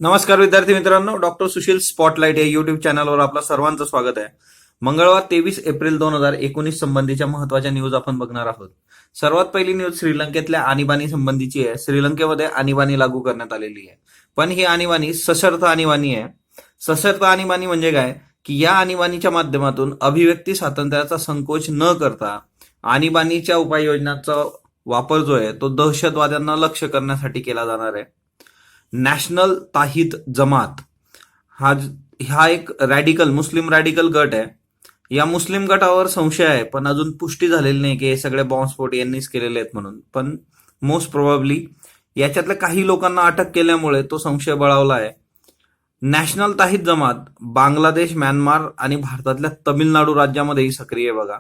नमस्कार विद्यार्थी मित्रांनो, डॉक्टर सुशील स्पॉटलाइट या युट्यूब चॅनलवर आपलं सर्वांचं स्वागत आहे. मंगळवार 23 एप्रिल 2019 संबंधीच्या महत्वाच्या न्यूज आपण बघणार आहोत. सर्वात पहिली न्यूज श्रीलंकेतल्या आणीबाणी संबंधीची आहे. श्रीलंकेमध्ये आणीबाणी लागू करण्यात आलेली आहे, पण ही आणीबाणी सशर्त आणीबाणी आहे. सशर्त आणीबाणी म्हणजे काय की या आणीबाणीच्या माध्यमातून अभिव्यक्ती स्वातंत्र्याचा संकोच न करता आणीबाणीच्या उपाययोजनांचा वापर जो आहे तो दहशतवाद्यांना लक्ष्य करण्यासाठी केला जाणार आहे. नॅशनल ताहिद जमात हा हा एक मुस्लिम रॅडिकल गट आहे. या मुस्लिम गटावर संशय आहे, पण अजून पुष्टी झालेली नाही की हे सगळे बॉम्बस्फोट यांनीच केलेले आहेत म्हणून. पण मोस्ट प्रोबॅबली याच्यातल्या काही लोकांना अटक केल्यामुळे तो संशय बळावला आहे. नॅशनल ताहिद जमात बांगलादेश, म्यानमार आणि भारतातल्या तमिळनाडू राज्यामध्येही सक्रिय आहे बघा.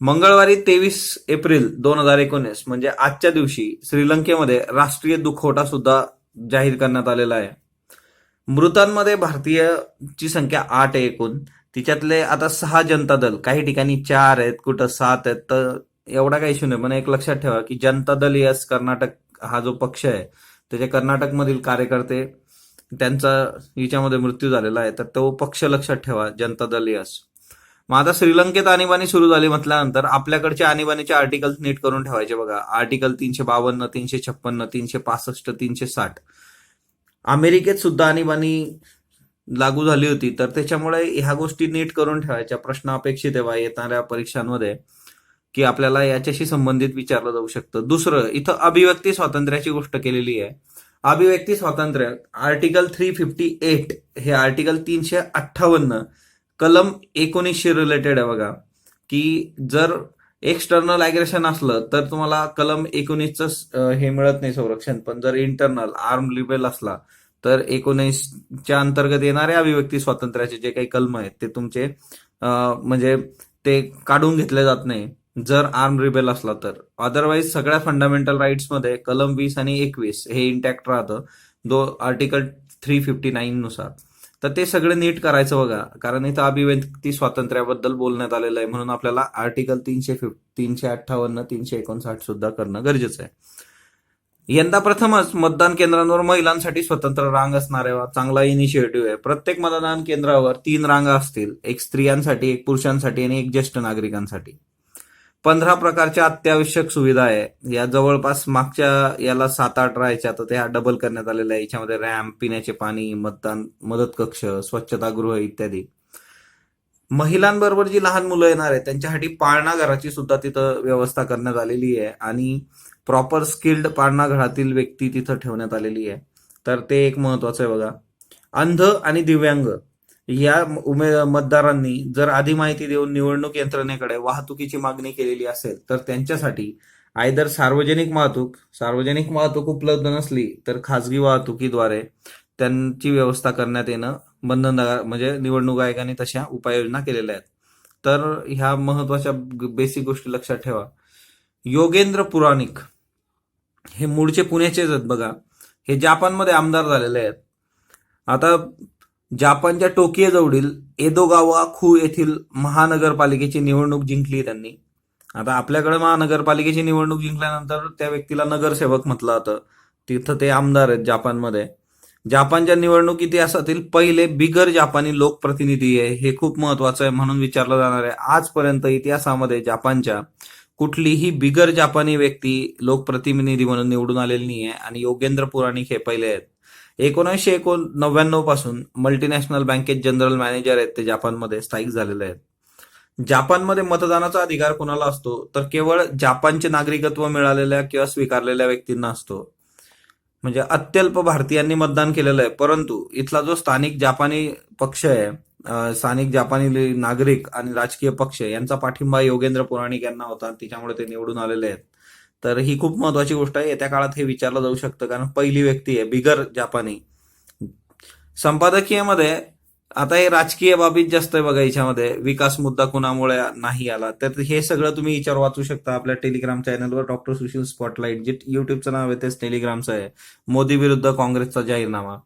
मंगळवारी 23 एप्रिल 2019 म्हणजे आजच्या दिवशी श्रीलंकेमध्ये राष्ट्रीय दुखवटा सुद्धा जाहीर करण्यात आलेला आहे. मृतांमध्ये भारतीयची संख्या 8 आहे एकूण. तिच्यातले आता 6 जनता दल, काही ठिकाणी 4 आहेत, कुठं 7 आहेत, तर एवढा काही इश्यू नाही. पण एक लक्षात ठेवा की जनता दल यस कर्नाटक हा जो पक्ष आहे त्याचे कर्नाटकमधील कार्यकर्ते त्यांचा हिच्यामध्ये मृत्यू झालेला आहे, तर तो पक्ष लक्षात ठेवा, जनता दल यस. मग आता श्रीलंकेत आणीबाणी सुरू झाली म्हटल्यानंतर आपल्याकडचे आणीबाणीचे आर्टिकल्स नीट करून ठेवायचे बघा. आर्टिकल 352, 356, 365, 360. अमेरिकेत सुद्धा आणीबाणी लागू झाली होती, तर त्याच्यामुळे ह्या गोष्टी नीट करून ठेवायच्या. प्रश्न अपेक्षित आहे बा येणाऱ्या परीक्षांमध्ये की आपल्याला याच्याशी संबंधित विचारलं जाऊ शकतं. दुसरं, इथं अभिव्यक्ती स्वातंत्र्याची गोष्ट केलेली आहे. अभिव्यक्ती स्वातंत्र्य आर्टिकल 358 हे आर्टिकल 358 कलम 19 रिलेटेड आहे बघा, की जर एक्सटर्नल अग्रेशन असलं तर तुम्हाला कलम 19चं हे मिळत नाही संरक्षण, पण जर इंटरनल आर्म रिबेल असला तर 19च्या अंतर्गत येणारे अभिव्यक्ती स्वातंत्र्याचे जे काही कलम आहेत ते तुमचे म्हणजे ते काढून घेतले जात नाही जर आर्म रिबेल असला तर. अदरवाईज सगळ्या फंडामेंटल राईट्समध्ये कलम 20 आणि 21 हे इंटॅक्ट राहतं आर्टिकल 359 नुसार. तर ते सगळे नीट करायचं बघा, कारण इथं अभिव्यक्ती स्वातंत्र्याबद्दल बोलण्यात आलेलं आहे, म्हणून आपल्याला आर्टिकल 358, 359 सुद्धा करणं गरजेचं आहे. यंदा प्रथमच मतदान केंद्रांवर महिलांसाठी स्वतंत्र रांग असणार आहे. चांगला इनिशिएटिव्ह आहे. प्रत्येक मतदान केंद्रावर 3 रांगा असतील, एक स्त्रियांसाठी, एक पुरुषांसाठी आणि एक ज्येष्ठ नागरिकांसाठी. 15 प्रकारच्या अत्यावश्यक सुविधा आहे. या जवळपास मागच्या याला 7-8 राहायच्या, तर त्या डबल करण्यात आलेल्या आहे. याच्यामध्ये रॅम्प, पिण्याचे पाणी, मतदान मदत कक्ष, स्वच्छतागृह इत्यादी. महिलांबरोबर जी लहान मुलं येणार आहेत त्यांच्यासाठी पाळणा घराची सुद्धा तिथं व्यवस्था करण्यात आलेली आहे आणि प्रॉपर स्किल्ड पाळणा घरातील व्यक्ती तिथं ठेवण्यात आलेली आहे. तर ते एक महत्वाचं आहे बघा. अंध आणि दिव्यांग या मतदारांनी जर आधी माहिती देऊन निवडणूक यंत्रणेकडे वाहतुकीची मागणी केलेली असेल तर त्यांच्यासाठी आयदर सार्वजनिक वाहतूक उपलब्ध नसली तर खासगी वाहतुकीद्वारे त्यांची व्यवस्था करण्यात येणं बंधनकारक, म्हणजे निवडणूक आयोगाने तशा उपाययोजना केलेल्या आहेत. तर ह्या महत्वाच्या बेसिक गोष्टी लक्षात ठेवा. योगेंद्र पुराणिक हे मूळचे पुण्याचेच आहेत बघा. हे जपानमध्ये आमदार झालेले आहेत. आता जपानच्या टोकियो जवळील एदोगावा खू येथील महानगरपालिकेची निवडणूक जिंकली त्यांनी. आता आपल्याकडे महानगरपालिकेची निवडणूक जिंकल्यानंतर त्या व्यक्तीला नगरसेवक म्हटलं जातं. तिथं ते आमदार आहेत जपानमध्ये. जपानच्या निवडणूक इतिहासातील पहिले बिगर जापानी लोकप्रतिनिधी आहे. हे खूप महत्वाचं आहे म्हणून विचारलं जाणार आहे. आजपर्यंत इतिहासामध्ये जपानच्या कुठलीही बिगर जापानी व्यक्ती लोकप्रतिनिधी म्हणून निवडून आलेली नाही आहे आणि योगेंद्र पुराणिक हे पहिले आहेत. 1999 पासून मल्टीनॅशनल बँकेत जनरल मॅनेजर आहेत ते जपानमध्ये स्थायिक झालेले आहेत. जपानमध्ये मतदानाचा अधिकार कोणाला असतो तर केवळ जपानचे नागरिकत्व मिळालेल्या किंवा स्वीकारलेल्या व्यक्तींना असतो. म्हणजे अत्यल्प भारतीयांनी मतदान केलेलं आहे, परंतु इथला जो स्थानिक जापानी पक्ष आहे, स्थानिक जापानी नागरिक आणि राजकीय पक्ष यांचा पाठिंबा योगेंद्र पुराणिक यांना होता, त्याच्यामुळे ते निवडून आलेले आहेत. तर ही खूप महत्वाची गोष्ट आहे. येत्या काळात हे विचारलं जाऊ शकतं, कारण पहिली व्यक्ती आहे बिगर जापानी. संपादकीयमध्ये आता हे राजकीय बाबीत जास्त आहे बघा. याच्यामध्ये विकास मुद्दा कुणामुळे नाही आला, तर हे सगळं तुम्ही विचार वाचू शकता आपल्या टेलिग्राम चॅनलवर. डॉक्टर सुशील स्पॉटलाइट जे युट्यूबचं नाव आहे तेच टेलिग्रामचं आहे. मोदी विरुद्ध काँग्रेसचा जाहीरनामा.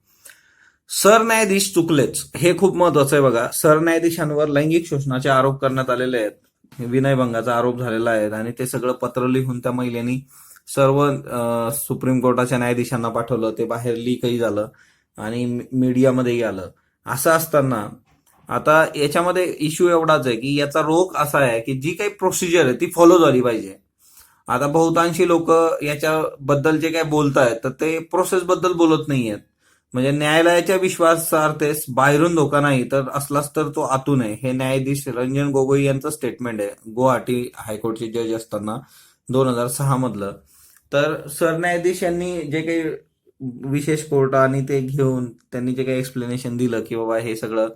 सरन्यायाधीश चुकलेच, हे खूप महत्वाचं आहे बघा. सरन्यायाधीशांवर लैंगिक शोषणाचे आरोप करण्यात आलेले आहेत, विनयभंगाचा आरोप झालेला आहे आणि ते सगळं पत्र लिहून त्या महिलेनी सर्व सुप्रीम कोर्टाच्या न्यायाधीशांना पाठवलं. ते बाहेर लीकही झालं आणि मीडियामध्येही आलं. असं असताना आता याच्यामध्ये इश्यू एवढाच आहे की याचा रोग असा आहे की जी काही प्रोसिजर आहे ती फॉलो झाली पाहिजे. आता बहुतांशी लोक याच्याबद्दल जे काय बोलतायत तर ते प्रोसेस बद्दल बोलत नाहीयेत. म्हणजे न्यायालयाच्या विश्वासार्थेस बाहेरून धोका नाही तर असलाच तर तो आतून आहे, हे न्यायाधीश रंजन गोगोई यांचं स्टेटमेंट आहे गुवाहाटी हायकोर्टचे जज असताना 2006 मधलं. तर सरन्यायाधीश यांनी जे काही विशेष कोर्ट आणि ते घेऊन त्यांनी जे काही एक्सप्लेनेशन दिलं की बाबा हे सगळं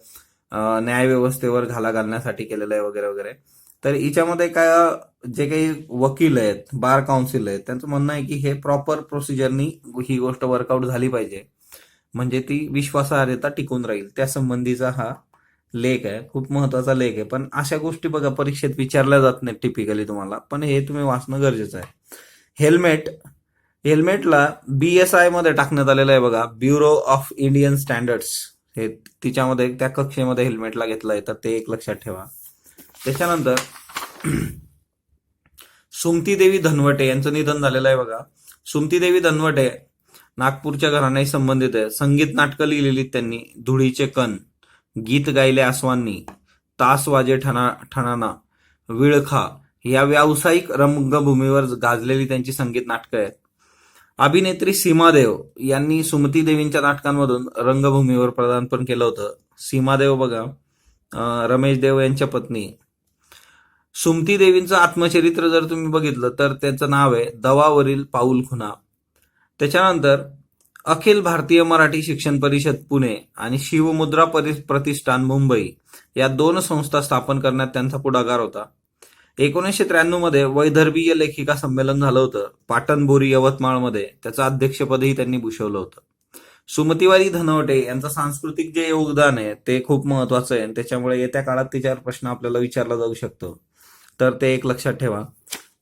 न्यायव्यवस्थेवर घाला घालण्यासाठी केलेलं आहे वगैरे वगैरे. तर हिच्यामध्ये काय जे काही वकील आहेत, बार काउन्सिल आहेत, त्यांचं म्हणणं आहे की हे प्रॉपर प्रोसिजरनी ही गोष्ट वर्कआउट झाली पाहिजे, म्हणजे ती विश्वासार्हता टिकून राहील. त्या संबंधीचा हा लेख आहे, खूप महत्वाचा लेख आहे. पण अशा गोष्टी बघा परीक्षेत विचारल्या जात नाहीत टिपिकली तुम्हाला, पण हे तुम्ही वाचणं गरजेचं आहे. हेल्मेटला BSI मध्ये टाकण्यात आलेलं आहे बघा, ब्युरो ऑफ इंडियन स्टँडर्ड्स. हे तिच्यामध्ये त्या कक्षेमध्ये हेल्मेटला घेतलंय, तर ते एक लक्षात ठेवा. त्याच्यानंतर सुमती देवी धनवटे यांचं निधन झालेलं आहे बघा. सुमती देवी धनवटे नागपूरच्या घराण्याशी संबंधित आहे. संगीत नाटकं लिहिलेली त्यांनी, धुळीचे कण, गीत गायले आसवांनी, तास वाजे ठणाना, विळखा या व्यावसायिक रंगभूमीवर गाजलेली त्यांची संगीत नाटकं आहेत. अभिनेत्री सीमा देव यांनी सुमती देवींच्या नाटकांमधून रंगभूमीवर पदार्पण केलं होतं. सीमा देव बघा रमेश देव यांच्या पत्नी. सुमती देवींचं आत्मचरित्र जर तुम्ही बघितलं तर त्याचं नाव आहे दवावरील पाऊल खुणा. त्याच्यानंतर अखिल भारतीय मराठी शिक्षण परिषद पुणे आणि शिवमुद्रा प्रतिष्ठान मुंबई या 2 संस्था स्थापन करण्यात त्यांचा पुढाकार होता. 1993 मध्ये वैदर्भीय लेखिका संमेलन झालं होतं पाटणबोरी यवतमाळमध्ये, त्याचं अध्यक्षपदही त्यांनी भूषवलं होतं. सुमतीवारी धनवटे यांचं सांस्कृतिक जे योगदान आहे ते खूप महत्वाचं आहे, त्याच्यामुळे येत्या काळात तिच्यावर प्रश्न आपल्याला विचारला जाऊ शकतो, तर ते एक लक्षात ठेवा.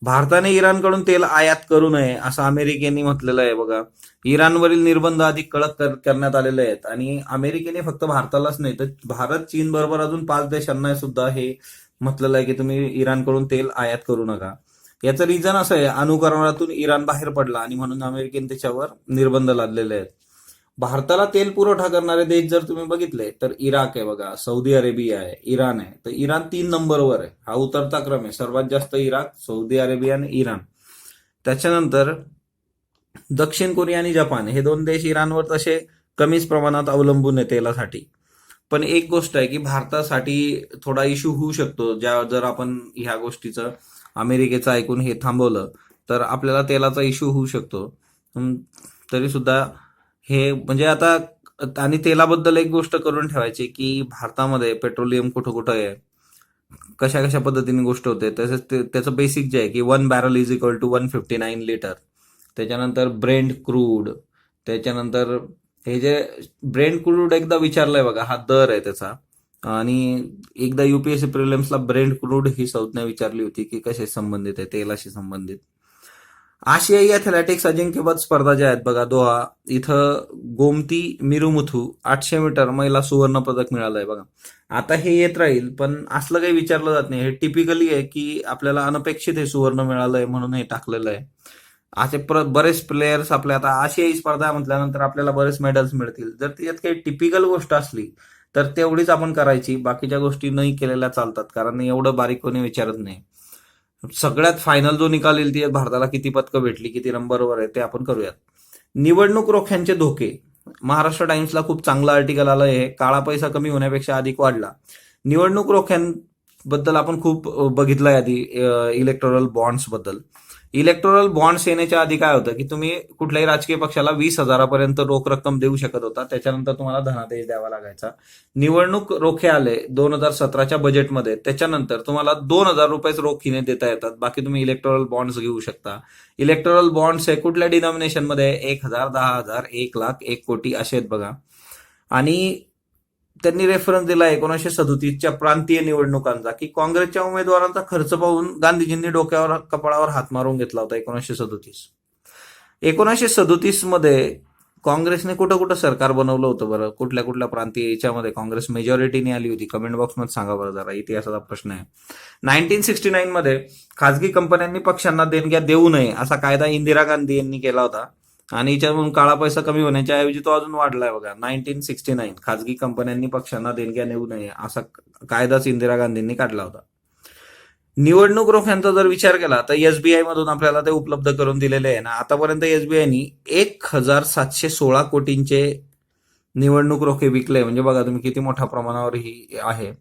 भारताने इराणकडून तेल आयात करू नये असं अमेरिकेने म्हटलेलं आहे बघा. इराणवरील निर्बंध अधिक कडक करण्यात आलेले आहेत आणि अमेरिकेने फक्त भारतालाच नाही तर भारत, चीन बरोबर अजून 5 देशांना सुद्धा हे म्हटलेलं आहे की तुम्ही इराणकडून तेल आयात करू नका. याचं रिझन असं आहे, अणुकरारातून इराण बाहेर पडला आणि म्हणून अमेरिकेने त्याच्यावर निर्बंध लादलेले आहेत. भारताला तेल पुरवठा करणारे देश जर तुम्ही बघितले तर इराक आहे बघा, सौदी अरेबिया आहे, इराण आहे. तर इराण 3 नंबरवर आहे, हा उतरता क्रम आहे. सर्वात जास्त इराक, सौदी अरेबिया आणि इराण. त्याच्यानंतर दक्षिण कोरिया आणि जपान हे 2 देश इराणवर तसे कमीच प्रमाणात अवलंबून आहे तेलासाठी. पण एक गोष्ट आहे की भारतासाठी थोडा इश्यू होऊ शकतो, जर आपण ह्या गोष्टीचं अमेरिकेचं ऐकून हे थांबवलं तर आपल्याला तेलाचा इश्यू होऊ शकतो. तरी सुद्धा हे म्हणजे आता, आणि तेलाबद्दल एक गोष्ट करून ठेवायची की भारतामध्ये पेट्रोलियम कुठं कुठं आहे, कशा कशा पद्धतीने गोष्ट होते. तसेच त्याचं बेसिक जे आहे की 1 barrel is equal to 159 litre. त्याच्यानंतर ब्रेंट क्रूड, त्याच्यानंतर हे जे ब्रेंट क्रूड एकदा विचारलंय बघा, हा दर आहे त्याचा. आणि एकदा UPSC प्रिलिम्सला ब्रेंट क्रूड ही संज्ञा विचारली होती की कशी संबंधित आहे, तेलाशी संबंधित. आशियाई अथलेटिक्स अजिंक्यपद स्पर्धा ज्या आहेत बघा दोहा, इथं गोमती मिरुमुथू 800 मीटर महिला सुवर्ण पदक मिळालंय बघा. आता हे येत राहील पण असलं काही विचारलं जात नाही, हे टिपिकली आहे की आपल्याला अनपेक्षित हे सुवर्ण मिळालंय म्हणून हे टाकलेलं आहे. असे बरेच प्लेयर्स आपल्या, आता आशियाई स्पर्धा म्हटल्यानंतर आपल्याला बरेच मेडल्स मिळतील. जर त्याच्यात काही टिपिकल गोष्ट असली तर तेवढीच आपण करायची, बाकीच्या गोष्टी नाही केलेल्या चालतात, कारण एवढं बारीक कोणी विचारत नाही. सगळ्यात फायनल जो निकाल येईल ती भारताला किती पदकं भेटली, किती नंबरवर आहे ते आपण करूयात. निवडणूक रोख्यांचे धोके. महाराष्ट्र टाइम्सला खूप चांगलं आर्टिकल आलं आहे, काळा पैसा कमी होण्यापेक्षा अधिक वाढला. निवडणूक रोख्यांबद्दल आपण खूप बघितलंय आधी, इलेक्टोरल बॉन्ड्स बद्दल. इलेक्टोरल बॉन्ड्स येण्याच्या आधी काय होतं की तुम्ही कुठल्याही राजकीय पक्षाला 20,000 रोख रक्कम देऊ शकत होता, त्याच्यानंतर तुम्हाला धनादेश द्यावा लागायचा. निवडणूक रोखे आले 2017च्या बजेटमध्ये, त्याच्यानंतर तुम्हाला 2,000 रुपयेच रोखीने देता येतात, बाकी तुम्ही इलेक्टोरल बॉन्ड्स घेऊ शकता. इलेक्टोरल बॉन्ड्स हे कुठल्या डिनॉमिनेशन मध्ये, 1,000, 10,000, 1,00,000, 1 कोटी असे आहेत बघा. आणि त्यांनी रेफरन्स दिला 1937च्या प्रांतीय निवडणुकांचा की काँग्रेसच्या उमेदवारांचा खर्च पाहून गांधीजींनी डोक्यावर कपाळावर हात मारून घेतला होता 1937 मध्ये. काँग्रेसने कुठं कुठं सरकार बनवलं होतं बरं, कुठल्या कुठल्या प्रांतीय याच्यामध्ये काँग्रेस मेजॉरिटीने आली होती, कमेंट बॉक्समध्ये सांगा बरं, जरा इतिहासाचा प्रश्न आहे. 1969 मध्ये खासगी कंपन्यांनी पक्षांना देणग्या देऊ नये असा कायदा इंदिरा गांधी यांनी केला होता. आणि याच्यावरून काळा पैसा कमी होण्याच्या ऐवजी तो अजून वाढलाय बघा. 1969 खाजगी कंपन्यांनी पक्षांना देणग्या नेऊ नये असा कायदाच इंदिरा गांधींनी काढला होता. निवडणूक रोख्यांचा जर विचार केला तर एसबीआय मधून आपल्याला ते उपलब्ध करून दिलेले आहे ना. आतापर्यंत एसबीआयनी 1,716 कोटींचे निवडणूक रोखे विकले. म्हणजे बघा तुम्ही किती मोठ्या प्रमाणावर ही आहे.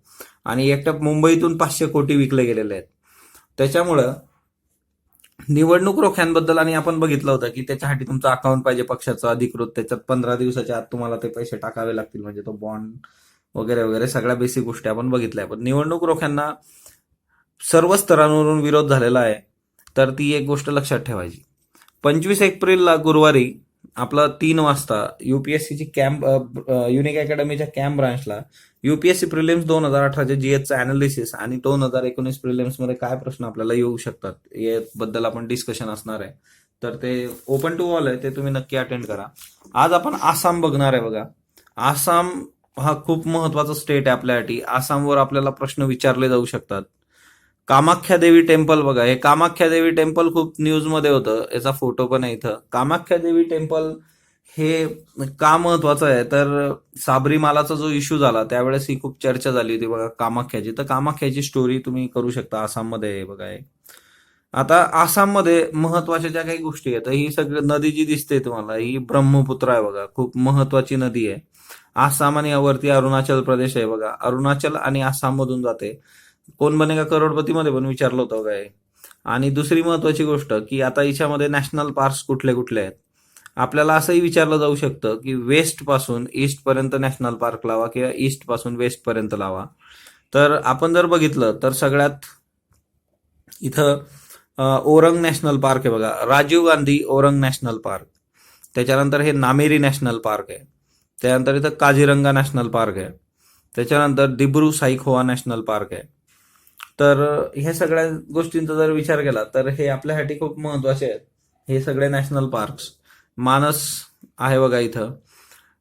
आणि एकट्या मुंबईतून 500 कोटी विकले गेलेले आहेत. त्याच्यामुळं निवडणूक रोख्यांबद्दल आणि आपण बघितलं होतं की त्याच्यासाठी तुमचं अकाउंट पाहिजे पक्षाचं अधिकृत. त्याच्यात 15 दिवसाच्या आत तुम्हाला ते पैसे टाकावे लागतील. म्हणजे तो बॉन्ड वगैरे वगैरे सगळ्या बेसिक गोष्टी आपण बघितल्या. पण निवडणूक रोख्यांना सर्व स्तरांवरून विरोध झालेला आहे. तर ती एक गोष्ट लक्षात ठेवायची. 25 एप्रिलला गुरुवारी आपला 3 वाजता युपीएससीची कॅम्प युनिक अकॅडमीच्या कॅम्प ब्रांचला युपीएससी प्रिलिम्स 2018च्या जीएसचं अनालिसिस आणि 2019 प्रिलिम्स मध्ये काय प्रश्न आपल्याला येऊ शकतात याबद्दल आपण डिस्कशन असणार आहे. तर ते ओपन टू ऑल आहे, ते तुम्ही नक्की अटेंड करा. आज आपण आसाम बघणार आहे बघा. आसाम हा खूप महत्वाचा स्टेट आहे आपल्यासाठी. आसामवर आपल्याला प्रश्न विचारले जाऊ शकतात. कामाख्या देवी टेम्पल बघा, हे कामाख्या देवी टेम्पल खूप न्यूज मध्ये होतं. याचा फोटो पण आहे इथं. कामाख्या देवी टेम्पल हे का महत्वाचं आहे तर साबरीमालाचा जो इश्यू झाला त्यावेळेस ही खूप चर्चा झाली होती बघा कामाख्याची. तर कामाख्याची स्टोरी तुम्ही करू शकता. आसाममध्ये आहे बघा हे. आता आसाममध्ये महत्वाच्या ज्या काही गोष्टी आहेत, ही सगळी नदी जी दिसते तुम्हाला ही ब्रह्मपुत्र आहे बघा. खूप महत्वाची नदी आहे. आसाम आणि वरती अरुणाचल प्रदेश आहे बघा. अरुणाचल आणि आसाम मधून जाते. कोण बनेगा करोडपती मध्ये पण विचारलं होतं बघा हे. आणि दुसरी महत्वाची गोष्ट की आता याच्यामध्ये नॅशनल पार्क्स कुठले कुठले आहेत. आपल्याला असंही विचारलं जाऊ शकतं की वेस्ट पासून ईस्ट पर्यंत नॅशनल पार्क लावा किंवा ईस्ट पासून वेस्ट पर्यंत लावा. तर आपण जर बघितलं तर सगळ्यात इथं ओरंग नॅशनल पार्क आहे बघा. Rajiv Gandhi Orang national park. त्याच्यानंतर हे नामेरी नॅशनल पार्क आहे. त्यानंतर इथं काझीरंगा नॅशनल पार्क आहे. त्याच्यानंतर दिब्रू साईखोवा नॅशनल पार्क आहे. तर हे सगळ्या गोष्टींचा जर विचार केला तर हे आपल्यासाठी खूप महत्वाचे आहेत हे सगळे नॅशनल पार्क्स. मानस आहे बघा इथं.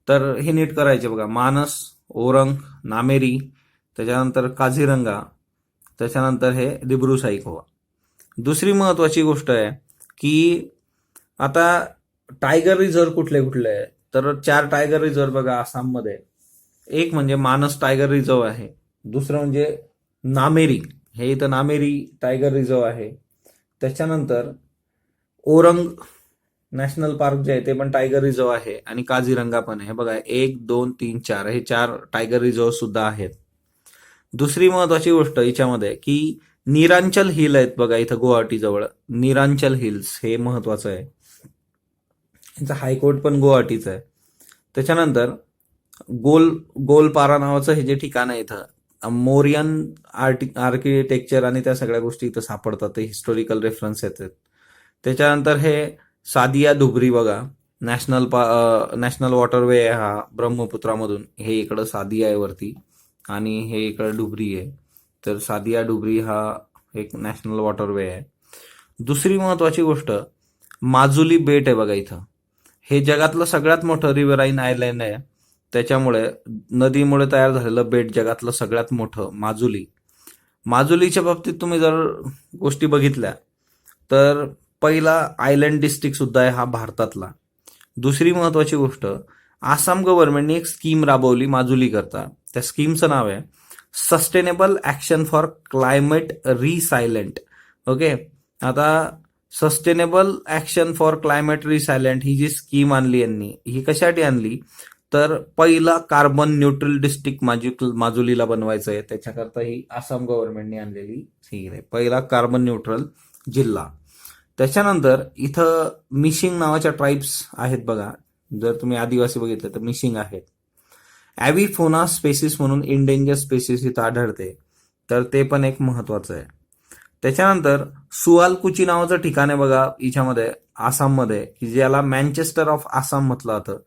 तर हे नीट करायचे बघा. मानस, ओरंग, नामेरी, त्याच्यानंतर काझीरंगा, त्याच्यानंतर हे दिब्रू साईखोवा. दुसरी महत्वाची गोष्ट आहे की आता टायगर रिझर्व कुठले कुठले आहे तर 4 टायगर रिझर्व बघा आसाममध्ये. एक म्हणजे मानस टायगर रिझर्व आहे. दुसरं म्हणजे नामेरी, हे इथं नामेरी टायगर रिझर्व आहे. त्याच्यानंतर ओरंग नॅशनल पार्क जे आहे ते पण टायगर रिझर्व आहे आणि काझीरंगा पण आहे बघा. 1, 2, 3, 4 हे 4 टायगर रिझर्व सुद्धा आहेत. दुसरी महत्वाची गोष्ट याच्यामध्ये की निरांचल हिल आहेत बघा इथं गुवाहाटी जवळ. निरांचल हिल्स हे महत्वाचं आहे. यांचं हायकोर्ट पण गुवाहाटीचं आहे. त्याच्यानंतर गोलपारा नावाचं हे जे ठिकाण आहे इथं मोरियन आर्किटेक्चर आणि त्या सगळ्या गोष्टी इथं सापडतात. ते हिस्टोरिकल रेफरन्स येतात. त्याच्यानंतर हे सादिया डुबरी बघा. नॅशनल वॉटरवे आहे हा ब्रह्मपुत्रामधून. हे इकडं सादिया आहे वरती आणि हे इकडं डुबरी आहे. तर सादिया डुबरी हा एक नॅशनल वॉटरवे आहे. दुसरी महत्वाची गोष्ट माजुली बेट आहे बघा इथं. हे जगातलं सगळ्यात मोठं रिव्हराईन आयलँड आहे. त्याच्यामुळे नदीमुळे तयार झालेलं बेट जगातलं सगळ्यात मोठं माजुली. माजुलीच्या बाबतीत तुम्ही जर गोष्टी बघितल्या तर पहिला आयलँड डिस्ट्रिक्ट सुद्धा आहे हा भारतातला. दुसरी महत्वाची गोष्ट आसाम गव्हर्नमेंटने एक स्कीम राबवली माजुली करता. त्या स्कीमचं नाव आहे sustainable action for climate resilient. Okay. आता sustainable action for climate resilient ही जी स्कीम आणली यांनी, ही कशासाठी आणली तर पहिला कार्बन न्यूट्रल डिस्ट्रिक्ट माजुलीला बनवायचं आहे. त्याच्याकरता ही आसाम गव्हर्नमेंटने आणलेली स्कीम आहे. पहिला कार्बन न्यूट्रल जिल्हा. त्याच्यानंतर इथं मिशिंग नावाच्या ट्राईब्स आहेत बघा. जर तुम्ही आदिवासी बघितलं तर मिशिंग आहेत. ॲव्हिफोना स्पेसिस म्हणून इंडेंजर स्पेसिस इथं आढळते. तर ते पण एक महत्वाचं आहे. त्याच्यानंतर सुआलकुची नावाचं ठिकाण आहे बघा याच्यामध्ये आसाममध्ये की ज्याला मँचेस्टर ऑफ आसाम म्हटलं जातं.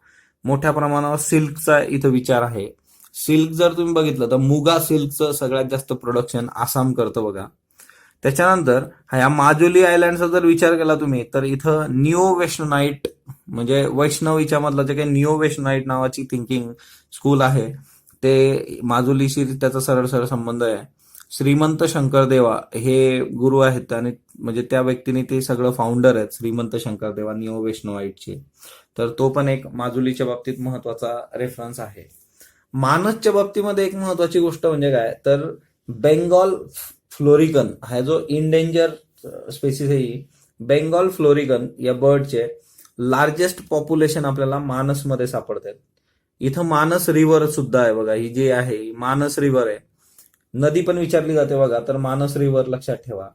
मोठ्या प्रमाणावर सिल्कचा इथं विचार आहे. सिल्क जर तुम्ही बघितलं तर मुगा सिल्कचं सगळ्यात जास्त प्रोडक्शन आसाम करतं बघा. त्याच्यानंतर ह्या माजुली आयलँडचा जर विचार केला तुम्ही तर इथं निओ वेस्टनाईट म्हणजे वैष्णवीच्या मधलं जे काही निओ वेस्टनाईट नावाची थिंकिंग स्कूल आहे ते माजुलीशी त्याचा सरळ सरळ संबंध आहे. श्रीमंत शंकरदेवा हे गुरु आहेत आणि म्हणजे त्या व्यक्तीने ते सगळं फाउंडर आहेत श्रीमंत शंकरदेवा निओ वैष्णवाईटचे. तर तो पण एक माजुलीच्या बाबतीत महत्वाचा रेफरन्स आहे. मानसच्या बाबतीमध्ये एक महत्वाची गोष्ट म्हणजे काय तर बेंगॉल फ्लोरिकन हा जो इंडेंजर स्पेसिस आहे ही बेंगॉल फ्लोरिकन या बर्डचे लार्जेस्ट पॉप्युलेशन आपल्याला मानसमध्ये सापडतात. इथं मानस रिव्हर सुद्धा आहे बघा, ही जी आहे ही मानस रिव्हर आहे. नदी पण विचारली जाते बघा, तर मानस रिव्हर लक्षात ठेवा.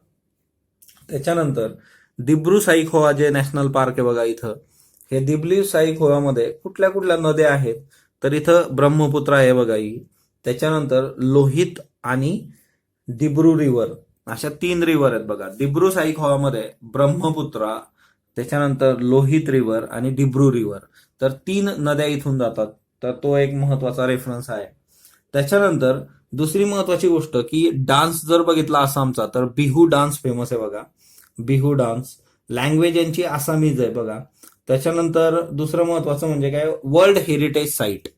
त्याच्यानंतर दिब्रू साईखोवा जे नॅशनल पार्क आहे बघा इथं, हे दिब्रू साईखोवामध्ये कुठल्या कुठल्या नद्या आहेत तर इथं ब्रह्मपुत्रा आहे बघा ही, त्याच्यानंतर लोहित आणि दिब्रू रिव्हर अशा 3 रिव्हर आहेत बघा. दिब्रू साईखोवामध्ये ब्रह्मपुत्रा, त्याच्यानंतर लोहित रिव्हर आणि दिब्रू रिव्हर, तर 3 नद्या इथून जातात. तर तो एक महत्वाचा रेफरन्स आहे. त्याच्यानंतर दुसरी महत्वाची गोष्ट की डान्स जर बघितला आसामचा तर बिहू डान्स फेमस आहे बघा, बिहू डान्स. लँग्वेज यांची आसामीज आहे बघा. त्याच्यानंतर दुसरं महत्वाचं म्हणजे काय world heritage site,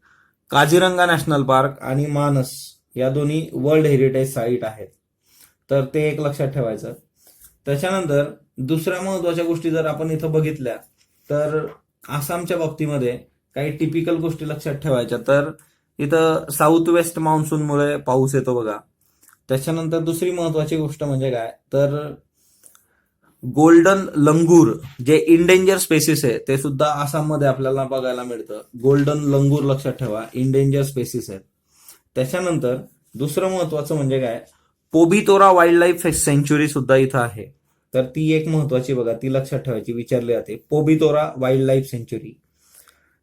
Kaziranga national park आणि मानस या दोन्ही वर्ल्ड हेरिटेज साईट आहेत. तर ते एक लक्षात ठेवायचं. त्याच्यानंतर दुसऱ्या महत्वाच्या गोष्टी जर आपण इथं बघितल्या तर आसामच्या बाबतीमध्ये काही टिपिकल गोष्टी लक्षात ठेवायच्या. तर इथं साऊथ वेस्ट मान्सूनमुळे पाऊस येतो बघा. त्याच्यानंतर दुसरी महत्वाची गोष्ट म्हणजे काय तर गोल्डन लंगूर जे इंडेंजर स्पेसिस आहे ते सुद्धा आसाममध्ये आपल्याला बघायला मिळतं. गोल्डन लंगूर लक्षात ठेवा, इंडेंजर स्पेसिस आहेत. त्याच्यानंतर दुसरं महत्वाचं म्हणजे काय पोबितोरा वाईल्ड लाईफ सेंच्युरी सुद्धा इथं आहे. तर ती एक महत्वाची बघा, ती लक्षात ठेवायची, विचारली जाते पोबितोरा वाईल्ड लाईफ सेंच्युरी.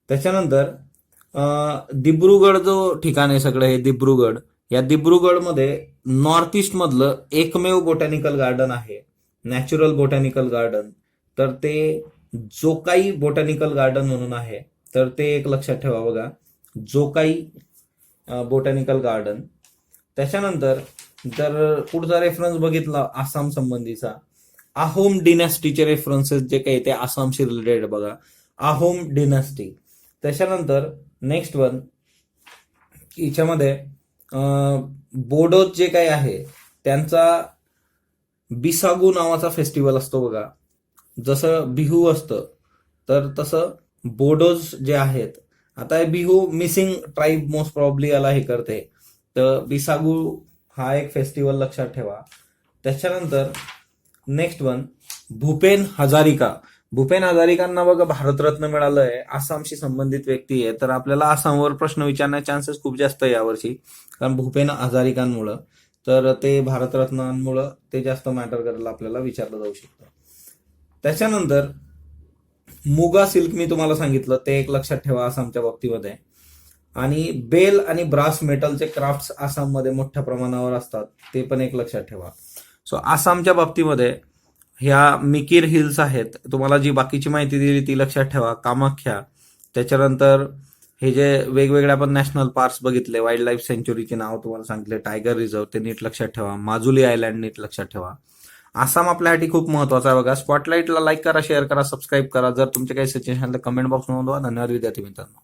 त्याच्यानंतर दिब्रुगड जो ठिकाण आहे सगळं हे दिब्रुगड, या दिब्रुगडमध्ये नॉर्थ ईस्ट मधलं एकमेव बोटॅनिकल गार्डन आहे, नॅचरल बोटॅनिकल गार्डन. तर ते जोकाई बोटॅनिकल गार्डन म्हणून आहे. तर ते एक लक्षात ठेवा बघा, जोकाई बोटॅनिकल गार्डन. त्याच्यानंतर जर पुढचा रेफरन्स बघितला आसाम संबंधीचा, आहोम डिनॅस्टीचे रेफरन्सेस जे काही ते आसामशी रिलेटेड बघा, आहोम डिनॅस्टी. त्याच्यानंतर नेक्स्ट वन याच्यामध्ये बोडोज जे काही आहे त्यांचा बिसागू नावाचा फेस्टिवल असतो बघा. जसं बिहू असतं तर तसं बोडोज जे आहेत, आता Bihu missing tribe most probably याला हे करते, तर बिसागू हा एक फेस्टिवल लक्षात ठेवा. त्याच्यानंतर नेक्स्ट वन भूपेन हजारिका. भूपेन हजारिकांना बघा भारतरत्न मिळालंय, आसामशी संबंधित व्यक्ती आहे. तर आपल्याला आसामवर प्रश्न विचारण्याचे चान्सेस खूप जास्त आहे यावर्षी, कारण भूपेन हजारिकांमुळं. तर ते भारतरत्नांमुळं ते जास्त मॅटर करायला आपल्याला विचारलं जाऊ शकतं. त्याच्यानंतर मुगा सिल्क मी तुम्हाला सांगितलं, ते एक लक्षात ठेवा आसामच्या बाबतीमध्ये. आणि बेल आणि ब्रास मेटलचे क्राफ्ट्स आसाममध्ये मोठ्या प्रमाणावर असतात, ते पण एक लक्षात ठेवा. सो आसामच्या बाबतीमध्ये ह्या मिकीर हिल्स आहेत. तुम्हाला जी बाकीची माहिती दिली ती लक्षात ठेवा, कामाख्या. त्याच्यानंतर हे जे वेगवेगळे आपण नॅशनल पार्क्स बघितले, वाईल्ड लाईफ सेंच्युरीचे नाव तुम्हाला सांगितले, टायगर रिझर्व ते नीट लक्षात ठेवा, माजुली आयलँड नीट लक्षात ठेवा. आसाम आपल्यासाठी खूप महत्वाचा आहे बघा. स्पॉटलाईटला लाईक करा, शेअर करा, सबस्क्राईब करा. जर तुमचे काही सजेशन कमेंट बॉक्स नोंदवा. धन्यवाद विद्यार्थी मित्रांनो.